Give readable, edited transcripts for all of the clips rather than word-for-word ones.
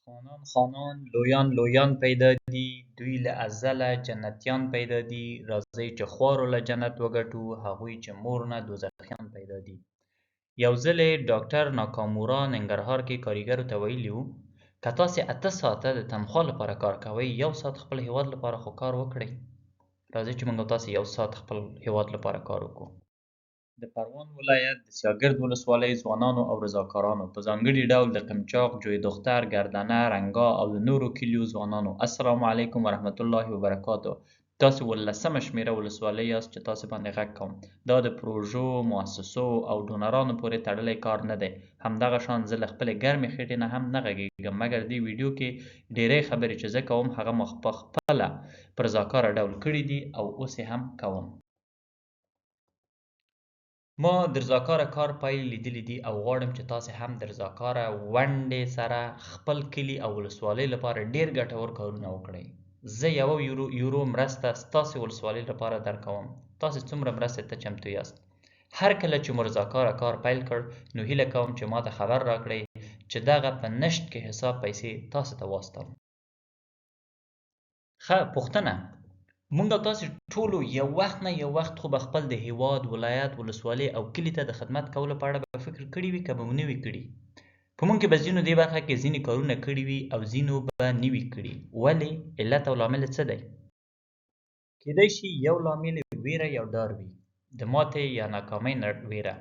خانان خانان لویان لویان پیدا دي دوی له ازله جنتیان پیدا دي راځئ چې خوارو له جنت وګټو هغوی چې مور نه دوزخیان پیدا دي. یو ځل یې ډاکټر ناکامورا ننګرهار کې کارګرو ته ویلي وو که تاسې 8 ساعته د تنخوا لپاره کار کوئ 1 ساعت خپل هیواد لپاره خو کار وکړئ. راځئ چې موږ او تاسې 1 ساعت خپل هیواد لپاره کار وکړو. د پروان ولایت د سیاګرد ولسوالۍ ځوانانو او رضاکارانو په ځانګړي ډول د قمچاق، جوی دختر، ګردنه، رنګا او د نورو کلیو ځوانانو السلام علیکم ورحمت الله وبرکاتو. تاسې 18مه شمېره ولسوالۍ یاست چې تاسې باندې غږ کوم. دا د پروژو، مؤسسو او ډونرانو پورې تړلی کار نه دی. همدغه شان زه له خپلې ګرمې خېټې نه هم نه غږېږم، مګر دې ویډیو کې ډېری خبرې چې زه کوم هغه ما په خپله په رضاکاره ډول کړي دي او اوس یې هم کوم. ما د رضاکاره کار پایلې لیدلې دي او غواړم چې تاسې هم د رضاکاره ونډې سره خپل کلي او ولسوالۍ لپاره ډېر ګټور کارونه وکړئ. زه 1 یورو مرسته ستاسې ولسوالۍ لپاره درکوم. تاسې څومره مرستې ته چمتو یاست؟ هر کله چې مو رضاکاره کار پیل کړ نو هیله کوم چې ما ته خبر راکړئ چې دغه په نشت کې حساب پیسې تاسو ته واستوم. ښه پوښتنه، مونږ او تاسې ټولو یو وخت نه یو وخت خو به خپل د هیواد، ولایت، ولسوالۍ او کلي ته د خدمت کولو په اړه به فکر کړي وي که به مو نه وي کړي. په مونږ کې به ځینو دې برخه کې ځینې کارونه کړي وي او ځینو به نه وي کړي. ولې؟ علت او لامل څه دی؟ کیدای شي یو لامل ویره یا ډار وي، د ماتې یا ناکامۍ نه ویره،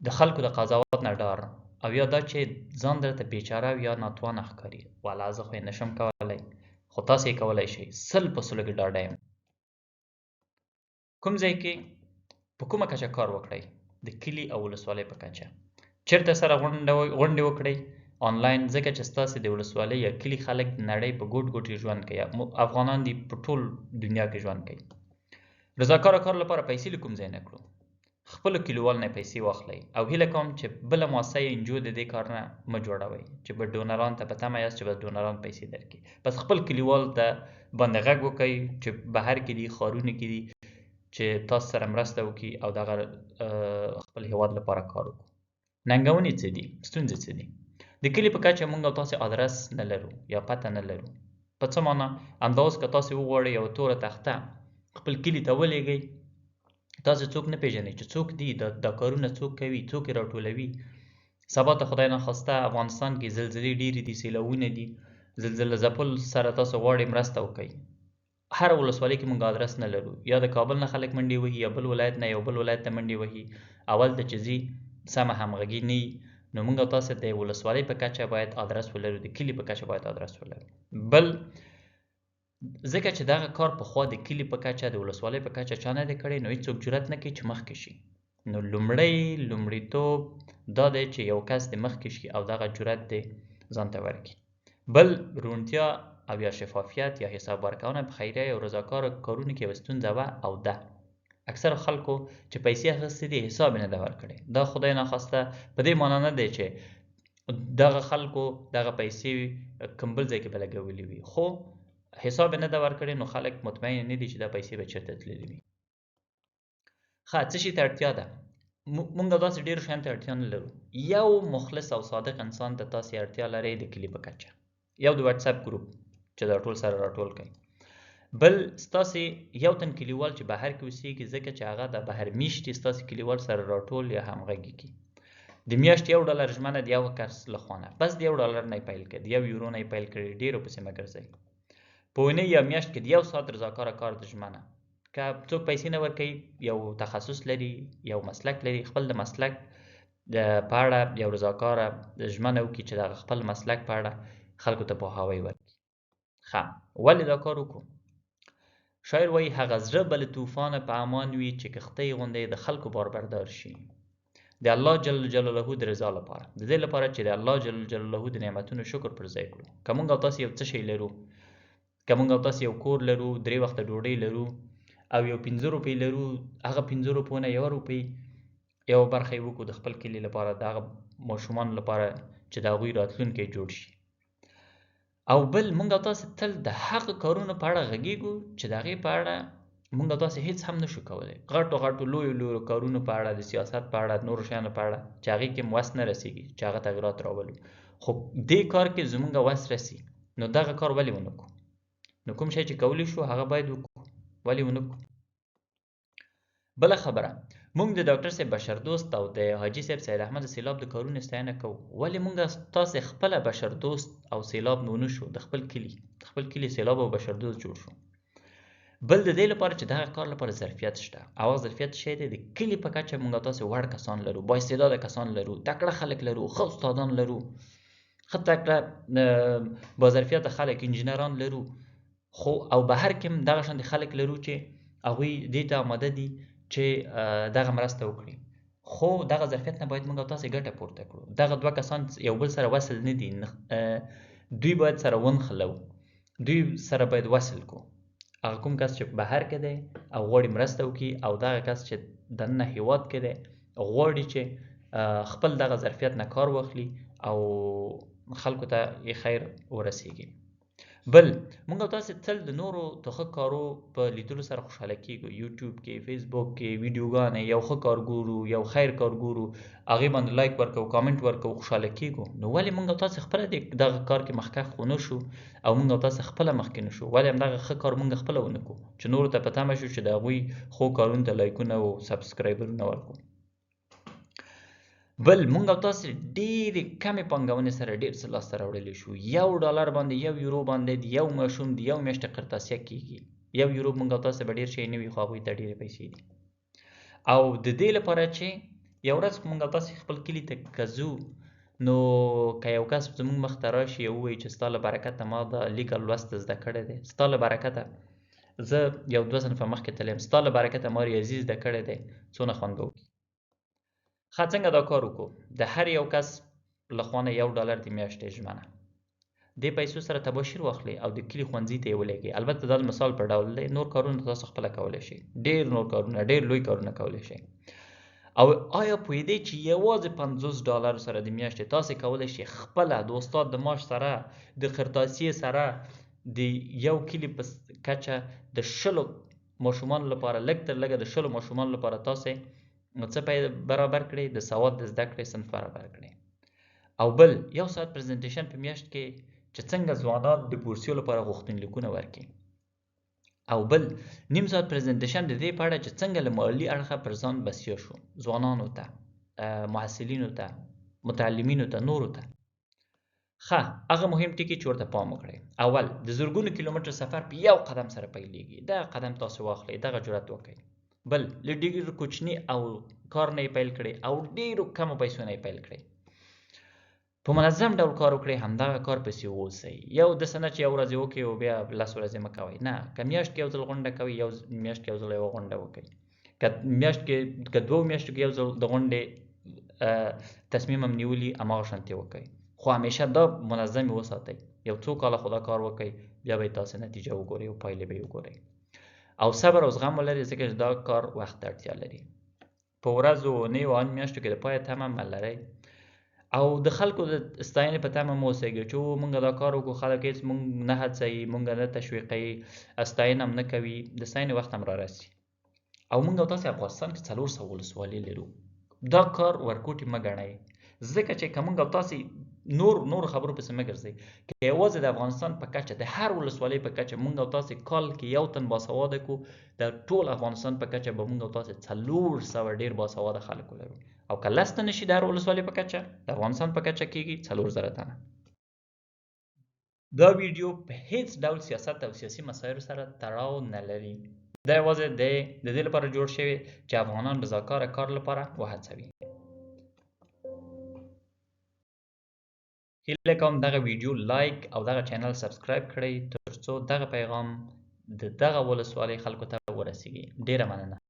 د خلکو د قضاوت نه ډار، او یا دا چې ځان درته بیچاره یا ناتوانه ښکاري. والا زه خو یې نشم کولی، خو تاسې یې کولی شئ. 100% کې ډاډه یم. کوم ځای کې په کومه کچه کار وکړئ؟ د کلي او ولسوالۍ په کچه. چیرته سره غونډې وکړئ؟ آنلاین، ځکه چې ستاسې د ولسوالۍ یا کلي خلک د نړۍ په ګوټ ګوټ کې ژوند کوي. افغانان دي په ټول دنیا کې ژوند کوي. رضاکاره کار لپاره پیسې له کوم ځای نه کړو؟ خپلو کلیوالو نه پیسې واخلئ او هیله کوم چې بله مؤسسه یا انجو د دې کار نه مه جوړوئ چې به ډونران ته په تمه یاست چې به ډونران پیسې درکړي. بس خپل کلیوالو ته باندې غږ وکړئ چې بهر کې دي، ښارونو کې دي، چې تاسو سره مرسته وکړي او دغه خپل هیواد لپاره کار وکړو. ننګونې څه دي؟ ستونزې څه دي؟ د کلي په کچه موږ او تاسې ادرس نه لرو یا پته نه لرو. په څه معنا؟ همدا اوس که تاسې وغواړئ یوه توره تخته خپل کلي ته ولېږئ، تاسې څوک نه پیژنئ چې څوک دي، دا کارونه څوک کوي، څوک یې راټولوي. سبا ته خدای ناخواسته افغانستان کې زلزلې ډېرې دي، سیلاوونه دي، زلزله ځپل سره تاسو غواړئ مرسته وکړئ. هر ولسوالۍ کې موږ ادرس نه لرو. یا د کابل نه خلک منډې وهي یا بل ولایت نه یو بل ولایت ته منډې وهي. اول ته چې ځي سمه همغږي نه وي. نو موږ او تاسې د ولسوالۍ په کچه باید ادرس ولرو، د کلي په کچه باید ادرس ولرو. بل ځکه چې دغه کار پخوا د کلي په کچه، د ولسوالۍ په کچه چا نه دی کړی، نو هېڅوک جرأت نه کوي چې مخکې شي. نو لومړیتوب دا دی چې یو کس د مخکې شي او دغه جرأت دی ځان ته ورکړي. بل روڼتیا او یا شفافیت یا حساب ورکونه په خیریه او رضاکاره کارونو کې یوه ستونزه وه او ده. اکثره خلکو چې پیسې اخیستې دي حساب یې نه ده ورکړی. دا خدای ناخواسته په دې معنا نه دی چې دغه خلکو دغه پیسې کوم بل ځای کې به لګولې وي، خو حساب یې نه ده ورکړی، نو خلک مطمئن نه دي چې دا پیسې به چېرته تللې وي. ښه، څه شي ته اړتیا ده؟ موږ داسې ډېرو شیانو ته اړتیا نه لرو. یو مخلص او صادق انسان ته تاسې اړتیا لرئ د کلي په کچه. یو د واتساپ ګروپ چې دا ټول سره راټول کړئ. بل ستاسې یو تن کلیوال چې بهر کې اوسېږي، ځکه چې هغه د بهر میشتي ستاسې کلیوال سره راټول یا همغږي کړي. د میاشتې $1 ژمنه د یو کس لخوا نه، بس د $1 نه یې پیل کړئ، د 1 یورو نه یې پیل کړئ، ډېرو پسې مه ګرځئ. په اونۍ یا میاشت کې د 1 ساعت رضاکاره کار د ژمنه. که څوک پیسې نه ورکوي، یو تخصص لري، یو مسلک لري، خپل د مسلک په اړه یو رضاکاره ژمنه وکړي چې د خپل مسلک په اړه خلکو ته پوهاوی ورکړي. ښه، ولې دا کار وکړو؟ شاعر وایي هغه زړه به له طوفانه په امان وي چې کښتۍ غوندې د خلکو باربردار شي. د الله جل جلاله د رضا لپاره، د دې لپاره چې د الله جل جلاله د نعمتونو شکر پر ځای کړو. که موږ او تاسې یو څه شی لرو، که موږ او تاسې یو کور لرو، 3 وخته ډوډۍ لرو او یو 15 روپۍ لرو، هغه 15 روپو نه 1 روپۍ یوه برخه یې وکړو د خپل کلي لپاره، د هغه ماشومانو لپاره چې د هغوی راتلونکی جوړ شي. او بل موږ او تاسې تل د هغه کارونو په اړه غږیږو چې د هغې په اړه موږ او تاسې هېڅ هم نشو کولی. غټو لویو کارونو په اړه، د سیاست په اړه، نورو شیانو په اړه چې هغې کې وس نه رسېږي چې هغه تغیرات راولو. خو دې کار کې زمونږ وس رسي نو دغه کار ولې ونکړو؟ نو کوم شی چې کولی شو هغه باید وکړو، ولې ونکړو؟ بله خبره، موږ د ډاکټر صاحب بشردوست او د حاجي صاحب سید احمد سیلاب د کارونو ستاینه کوو، ولې موږ تاسې خپله بشردوست او سیلاب نو شو د خپل کلي سیلاب او بشردوست جوړ شو؟ بل د دې لپاره چې دغه کار لپاره ظرفیت شته، او هغه ظرفیت شی دی د کلي په کچه موږ تاسې وړ کسان لرو، با استعداده کسان لرو، تکړه خلک لرو، ښه استادان لرو، ښه تکړه با ظرفیته خلک انجینران لرو، خو او بهر کې هم دغه شان خلک لرو چې هغوی دې ته آماده دي چې دغه مرسته وکړي، خو دغه ظرفیت نه باید موږ تاسې ګټه پورته کړو. دغه دوه کسان یو بل سره وصل نه دي، دوی باید سره ونښلو، دوی سره باید وصل کو. هغه کوم کس چې بهر کې دی او غواړي مرسته وکړي، او دغه کس چې دننه هیواد کې دی غواړي چې خپل دغه ظرفیت نه کار واخلي او خلکو ته یې خیر ورسیږي. بل موږ تاسې تل د نورو د ښه کارو په لیدلو سره خوشحاله کیږو، یوټیوب کې، فیسبوک کې ویډیوګانې یو ښه کار ګورو، یو خیر کار ګورو، هغې باندې لایک ورکوو، کامنټ ورکوو، خوشحاله کیږو. نو ولې موږ تاسې خپله دغه کار کې مخکښ ونه شو او موږ تاسې خپله مخکې نه شو؟ ولې همدغه ښه کار موږ خپله ونه کړو چې نورو ته په تمه شو چې د هغوی ښو کارونو ته لایکونه او سبسکرایبرونه ورکړو؟ بل موږ او تاسې ډېرې کمې پانګونې سره ډېر څه لاسته راوړلی شو. $1 باندې، €1 باندې د یو ماشوم د یو میاشتې قرطاسیه کېږي. €1 موږ او تاسې به ډېر شی نه وي، خو هغوی ته ډېرې پیسې دي. او د دې لپاره چې یو ورځ موږ او تاسې خپل کلي ته که ځو، نو که یو کس زموږ مخ ته راشي او ووایي چې ستا له برکته ما دا لیک او لوست زده کړی دی، ستا له برکته زه یو 2 صنفه مخکې تللی یم، ستا له برکته ما ریاضي زده کړی دی، څونه خوند به وکړي. ښه، څنګه دا کار وکړو؟ د هر یو کس له خوا نه $1 د میاشتې ژمنه، دې پیسو سره تباشیر واخلئ او د کلي ښوونځي ته یې ولېږئ. البته دا د مثال په ډول دی، نور کارونه تاسو خپله کولی شئ، ډېر نور کارونه، ډېر لوی کارونه کولی شئ. او آیا پوهېدئ چې یوازې $50 سره د میاشتې تاسې کولی شئ خپله د استاد د معاش سره، د قرطاسیې سره، د یو کلي په کچه د 100 ماشومانو لپاره، لږ تر لږه د 100 ماشومانو لپاره تاسې څه برابر کړئ؟ د سواد د زده کړې صنف برابر کړئ. او بل 1 ساعت پریزنټیشن په میاشت کې چې څنګه ځوانان د بورسیو لپاره غوښتنلیکونه ورکړي. او بل نیم ساعت پریزنټیشن د دې په اړه چې څنګه له مالي اړخه پر ځان بسیا شو، ځوانانو ته، محصلینو ته، متعلمینو ته، نورو ته. ښه، هغه مهم ټکي چې ورته پام وکړئ. اول، د زرګونو کیلومتر سفر په یو قدم سره پیلېږي. دغه قدم تاسو واخلئ، دغه جرأت وکړئ. بل، له ډېر کوچني او کار نه یې پیل کړئ او ډېرو کمو پیسو نه یې پیل کړئ. په منظم ډول کار وکړئ، همدغه کار پسې واوسئ. یو داسې نه چې یو ورځ یې وکړئ او بیا 10 ورځې مه کوئ. نه، که میاشت کې یو ځل غونډه کوئ، میاشت کې یو ځل یوه غونډه وکړئ. که میاشت کې، که 2 میاشتو کې یو ځل د غونډې تصمیم هم نیولي، هماغه شانتې وکړئ. خو همیشه دا منظم وساتئ. یو څو کاله خو دا کار وکړئ، بیا به یې تاسې نتیجه وګورئ او پایلې به یې وګورئ. او صبر او زغم ولرئ، ځکه چې دا کار وخت ته اړتیا لري. په ورځو، اونیو او میاشتو کې د پایه تمه مه لرئ. او د خلکو د ستاینې په تمه مه اوسئ چې موږ دا کار وکړو، خلک هېڅ موږ نه هڅوي، موږ نه تشویقوي، ستاینه هم نه کوي. د ستاینې وخت هم رارسي. او موږ او تاسې افغانستان کې 400 ولسوالۍ لرو. دا کار ورکوټي مه ګڼئ، ځکه چې که موږ او تاسې نور خبرو پسې مه ګرځئ. که یوازې د افغانستان په کچه، د هر ولسوالۍ په کچه موږ او تاسې کال کې 1 تن باسواده کړو، د ټول افغانستان په کچه به موږ او تاسې 400 ډېر باسواده خلک ولرو. او که 10 تنه شي د هر ولسوالۍ په کچه، د افغانستان په کچه کېږي 400 تنه. دا ویډیو په هیڅ ډول سیاست او سیاسي مسایلو سره تړاو نه لري. دا یوازې د دې لپاره جوړ شوی چې افغانان رضاکاره کار لپاره وهڅوي. هیله کوم دغه ویډیو لایک او دغه چینل سبسکرایب کړئ، ترڅو دغه پیغام د دغه ولسوالۍ خلکو ته ورسیږي. ډیره مننه.